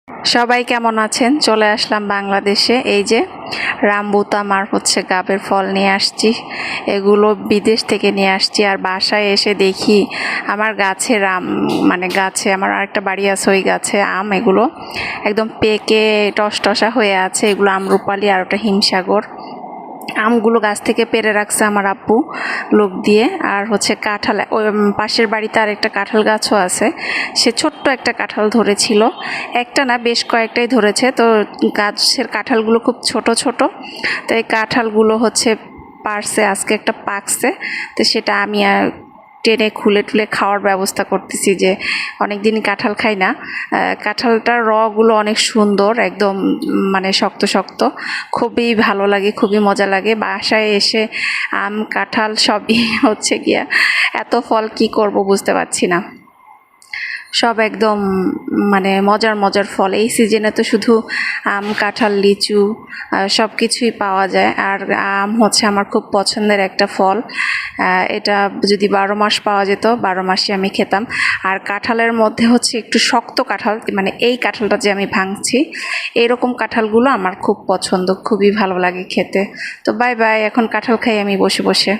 সবাই কেমন আছেন? চলে আসলাম বাংলাদেশে। এই যে রামবুতাম আর গাবের ফল নিয়ে আসছি। এগুলো বিদেশ থেকে নিয়ে আসছি। আর বাসায় এসে দেখি আমার গাছে গাছে আমার আরেকটা বাড়ি আছে, ওই গাছে আম এগুলো একদম পেকে টসটসা হয়ে আছে। এগুলো আমরুপালি আর ওটা হিমসাগর। আমগুলো গাছ থেকে পেড়ে রাখছে আমার আব্বু লোক দিয়ে। আর কাঁঠাল, ওই পাশের বাড়িতে আর একটা কাঁঠাল গাছও আছে। সে ছোট্ট একটা কাঁঠাল ধরেছিল, একটা না বেশ কয়েকটাই ধরেছে। তো গাছের কাঁঠালগুলো খুব ছোট ছোট, তো এই কাঁঠালগুলো পারছে, আজকে একটা পাকছে। তো সেটা আমি টেনে খুলে টুলে খাওয়ার ব্যবস্থা করতেছি, যে অনেক দিন কাঁঠাল খাই না। কাঁঠালটার রগুলো অনেক সুন্দর, একদম শক্ত শক্ত, খুবই ভালো লাগে, খুবই মজা লাগে। বাসায় এসে আম কাঁঠাল সবই গিয়া এত ফল কি করব বুঝতে পারছি না। সব একদম মজার মজার ফল। এই সিজনে তো শুধু আম কাঁঠাল লিচু সব কিছুই পাওয়া যায়। আর আম আমার খুব পছন্দের একটা ফল। এটা যদি 12 মাস পাওয়া যেত, 12 মাসই আমি খেতাম। আর কাঁঠালের মধ্যে একটু শক্ত কাঁঠাল, এই কাঁঠালটা যে আমি ভাঙছি, এরকম কাঁঠালগুলো আমার খুব পছন্দ, খুবই ভালো লাগে খেতে। তো বাই বাই, এখন কাঁঠাল খাই আমি বসে বসে।